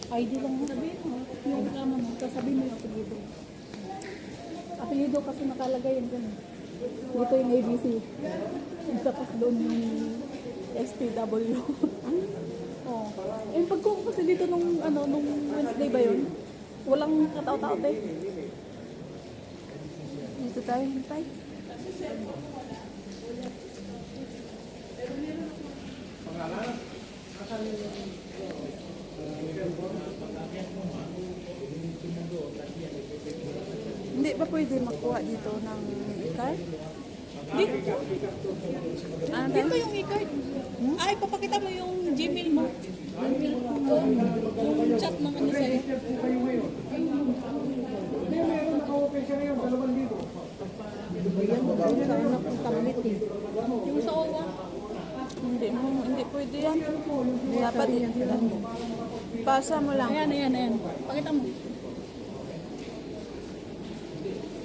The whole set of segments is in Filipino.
ID lang mo. Sabihin mo, yung kama mo, sasabihin mo yung apelido. Apelido kasi nakalagay yun dyan. Dito yung ABC. Tapos doon yung STW. Oh. Eh, pagkuha kasi dito nung Wednesday ba yun? Walang katao-tao tayo. Dito tayo, hintay. Hindi ba pwede magkuha dito ng e-card? Dito. Dito yung e-card. Ay, papakita mo yung Gmail mo. Yung chat ng ano sa'yo. Yung sa OWA. Hindi pwede yan. Dapat yan. Pasa mo lang. Ayan. Pakita mo.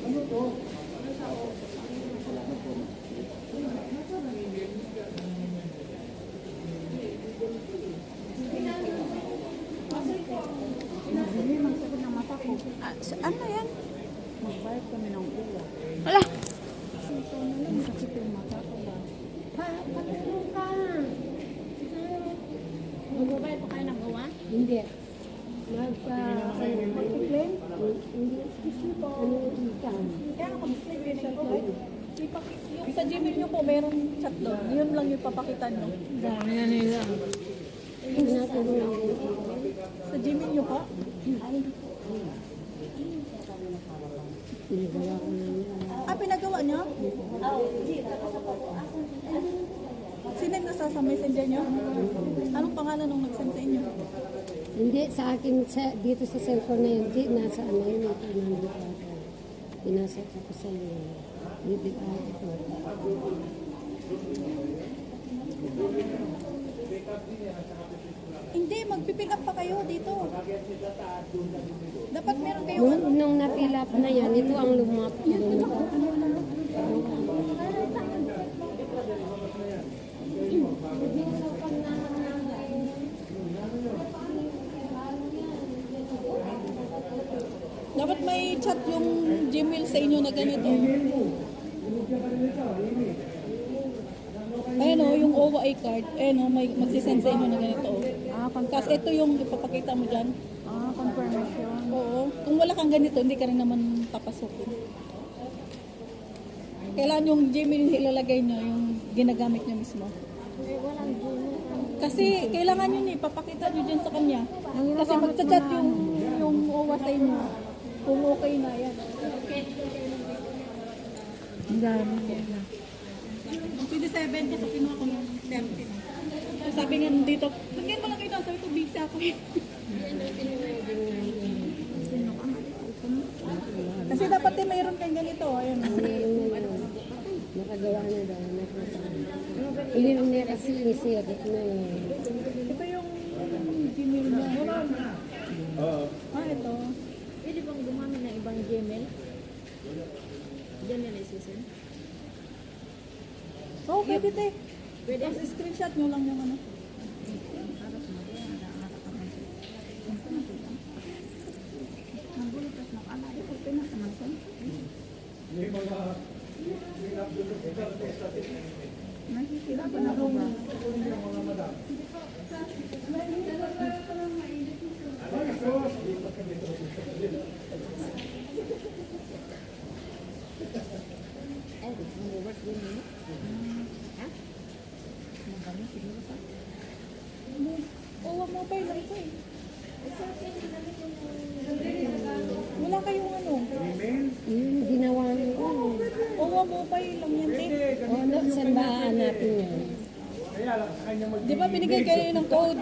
Ano to? Ano yan? Magbayad kami ng uwa. Wala! Sakit yung mata ko ba? Ha? Patulong ka! Magbabayad pa kayo ng uwa? Hindi. Mag-claim? Hindi. Ano yung ikan? Kaya mag-claim yun ng uwa. Yung sa Gmail nyo po, merong chat doon. Yun lang yung papakita nyo. Dami na nila. Sa Gmail nyo pa? Ay. Pinagawa niyo? Sino yung nasa sa messenger niyo? Anong pangalan nung nag-send sa inyo? Hindi, sa akin, dito sa cellphone na yun, nasa ano yun, ito nandito ako. Pinasa ko sa iyo. Bibig ako. Hindi, mag-pick up pa kayo dito. Dapat meron kayo. Nung na-fill up na yan, ito ang lumapit. Dapat may chat yung Gmail sa inyo na ganito. Ayan o, yung OWA card. Ayan o, may magsisend sa inyo na ganito. Tapos ito yung ipapakita mo dyan. Confirmation. Oo. Kung wala kang ganito, hindi ka rin naman papasukin. Kailangan yung Gmail yung ilalagay nyo, yung ginagamit nyo mismo. Kasi kailangan yun eh, papakita nyo dyan sa kanya. Kasi magchat yung OWA sa inyo. Kung okay na yan. Ang dami. Ang 27 kasi kinuha ko yung 30. Sabi nga dito, lagyan mo lang kayo doon. Sabi ko, busy ako eh. Kasi dapat eh, mayroon kayong ganito. Ayun. Nakagawa na daw. Hindi nung kasi siya. Ito yung Gmail niya. Ito. Pwede bang gumamit ng ibang Gmail? Diyan yan isusin? Oo, pwede te. Pwede. Tapos screenshot nyo lang yung ano. Nakikita pa na ba? Wag mo pa lang ito eh. Wala kayong ano? Ginawa niyo. Wag mo pa lang yan eh. Ano, saan ba hanapin niyo? Di ba binigay kayo ng code?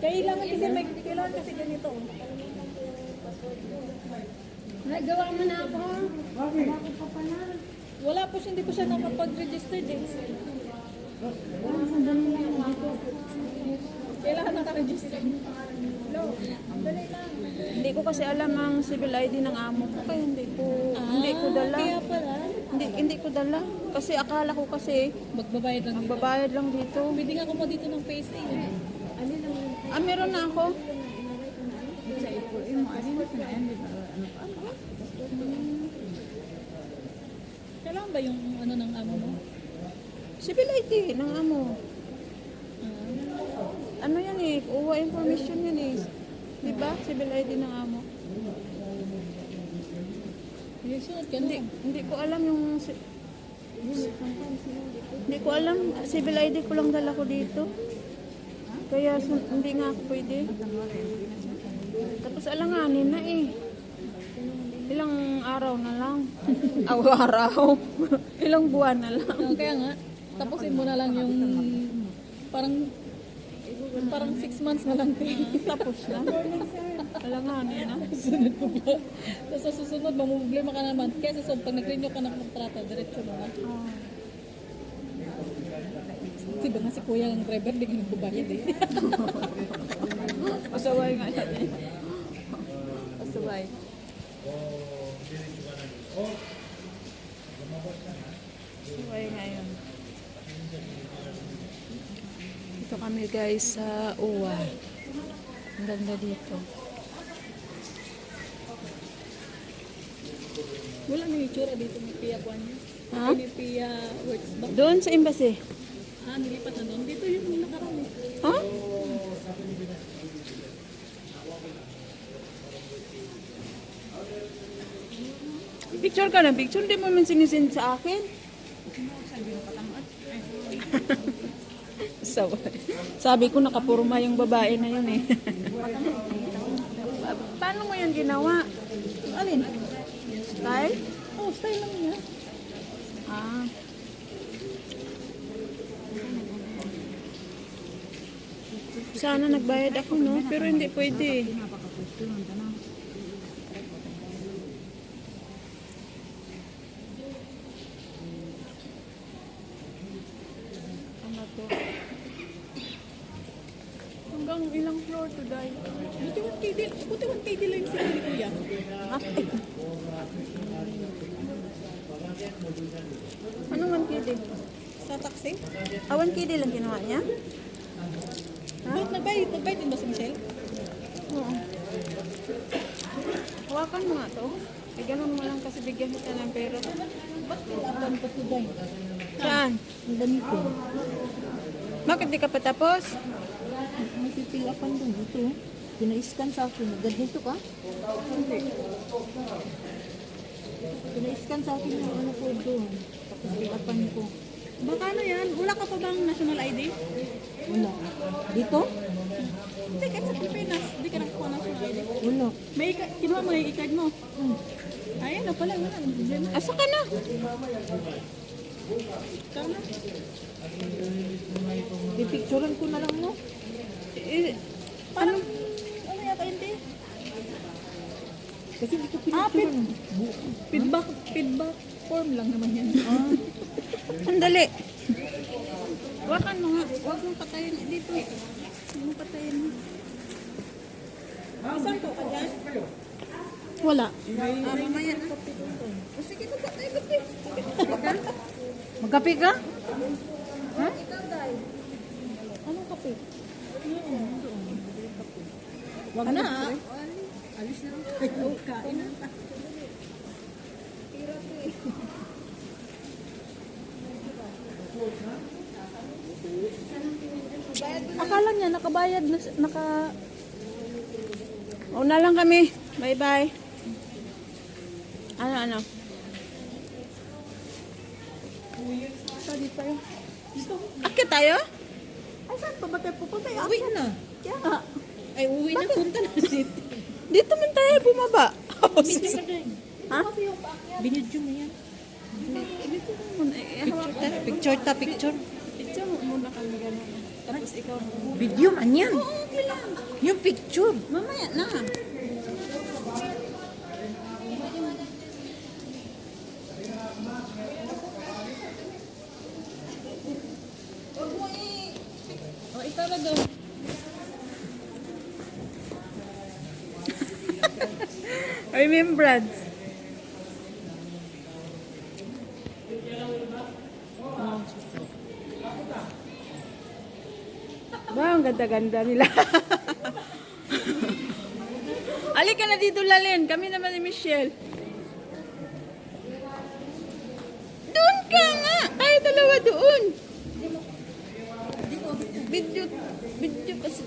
Kailangan kasi kailangan kasi ganito. Nagawa mo na ako. Bakit pa pala? Wala po siya, hindi po siya nakapag-registered eh. Sandali lang ako. Kailangan naka-register. Hello, dali lang. Hindi ko kasi alam ang civil ID ng amo ko kaya hindi ko dala. Kaya pala. Hindi ko dala kasi akala ko kasi Magbabayad lang dito. magbabayad lang dito. Bibigyan ko mo dito ng PSA. Ano naman? Meron na ako. Sa April, mo, ano na sa yan, di ba? Ano pa? Kailangan ba yung ano ng amo mo? Civil ID ng amo. Ano yan eh, uwa information yan eh. Diba? Civil ID ng amo. Yung sunod ka Hindi, na. hindi ko alam yung... Hindi ko alam. Civil ID ko lang dala ko dito. Kaya hindi nga ako pwede. Tapos alanganin na eh. Ilang araw na lang. Araw. Ilang buwan na lang. Kaya nga, tapusin mo na lang yung parang 6 months na lang. Tapos na. Alanganin na. Susunod mo pa. Tapos sa susunod, mamumblema ka naman. Kaya sa susunod, pag nag-renew ka ng kontrata, diretso mo na. Diba nga si kuya ng driver, di ka nagbabayad eh. Pasaway nga yan eh. Pasaway. Pasaway nga yun. Dito kami guys sa Uwa. Ang ganda dito. Wala na yung itsura dito ni Pia Kwan niya. Ha? Ni Pia Works ba? Doon sa embassy. Nilipat na doon. Dito yung nakarami. Ha? Picture ka na, picture. Hindi mo man sinisend sa akin. Sabi ko nakapurma yung babae na yun eh. Paano mo yan ginawa? Alin? Style? Oh, style lang niya. Ah. Sana nagbayad ako, no? Pero hindi pwede. Ano to? Hanggang ilang floor to die? Buti 1KD. Buti 1KD lang yung sinili kuya. Anong 1KD? Sa taxi? 1KD lang ginawa niya? Bakit nagbayad? Nagbayad din ba si Michelle? Oo. Hawakan mo nga to. Eh, ganun mo lang kasi bigyan kita ng pera. Ba't kailangan pa ito dahil? Saan? Ang ganito. Bakit di ka pa tapos? May pipilapan doon dito. Pina-scan sa akin. Ganito ka? Hindi. Pina-scan sa akin yung ano ko doon. Tapos pilapan ko. Baka ano yan? Wala ka pa bang national ID? Wala. Dito? Hindi, kahit sa Pilipinas. Hindi ka nakakuha ng national ID. Wala. May kinuha mo yung i-card mo. Ayan na pala. Wala. Ang problema. Asa ka na? Tama. Pipicturean ko na lang mo. Eh, Parang, ano yata hindi? Kasi dito pinicturean. Feedback form lang naman yan. Sandali. Hawakan mo nga. Huwag mong patayin dito. Huwag mong patayin mo. Isang po ka dyan? Wala. Mamaya na. O sige, baba tayo. Magkape ka? Ha? Anong kape? Wag na. Alis na lang. Kain na. Akala niya nakabayad na Una lang kami. Bye-bye. Ano? Study tayo. Akit tayo? Ay, saan pa ba tayo pupunta? Uwi na. Kaya nga. Ay, uwi na. Punta na dito. Dito man tayo bumaba. Ha? Kasi yung paakyat. Binidyo mo yan. Dito muna. Hawak tayo. Picture ta, picture. Picture mo muna kami gano'n. Tapos ikaw. Video man yan. Oo, okay lang. Yung picture. Mamaya na. O, ikaw na daw. Remembrance. Ba, ang ganda-ganda nila. Alika na dito, Lalin. Kami naman ni Michelle. Doon ka nga. Tayo dalawa doon. Video kasi.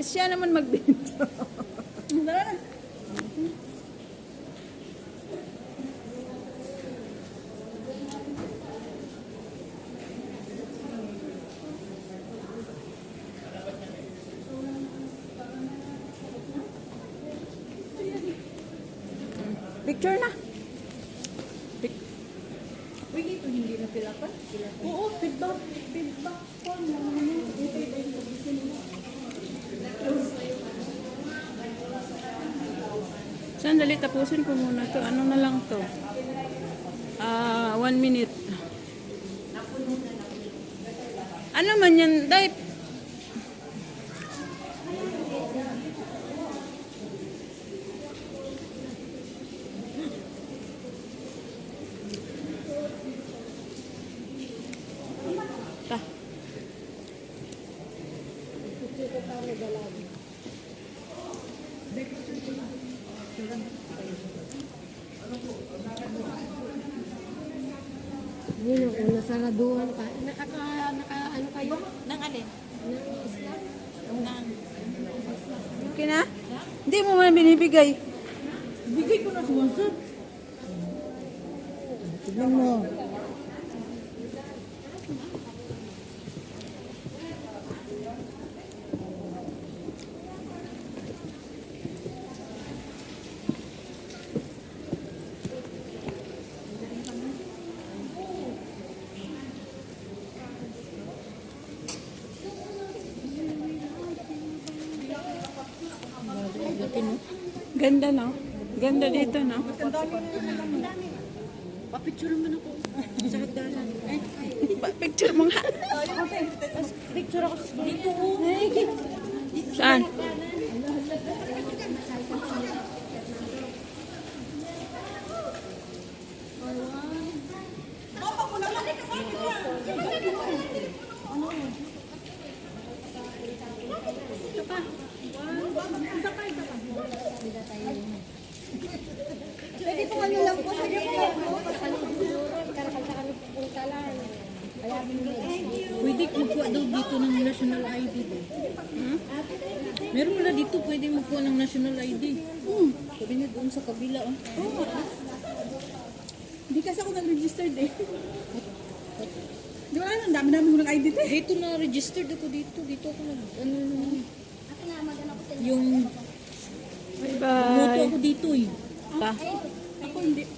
Siya naman mag-video. Picture na. Uy, ito hindi na pilapan. Oo, feedback. Feedback form lang naman. Ito yung pag-isin mo. Sandali, tapusin ko muna to. Ano na lang to? 1 minute. Ano man yan, Day? Ta. Yun ang una saraduhan ka. Ano kayo? Nang alin? Nang Okay na? Hindi mo man binibigay. Bigay ko na sponsor. Tignan mo. Ganda, no? Ganda dito, no? papicture man ako. Sa hagdanan. Picture mo nga. Picture ako dito. Saan? Pwede po ano lang po. Pwede magkuha daw dito ng national ID. Meron pala dito pwede magkuha ng national ID. Sabi niya doon sa kabila. Oh. Hindi kasi ako nag-registered eh. Di ba ang dami-dami ko ng ID eh. Dito na registered ako dito. Dito ako nag ano yung Bye-bye. moto ako dito eh. Ta. Ako hindi.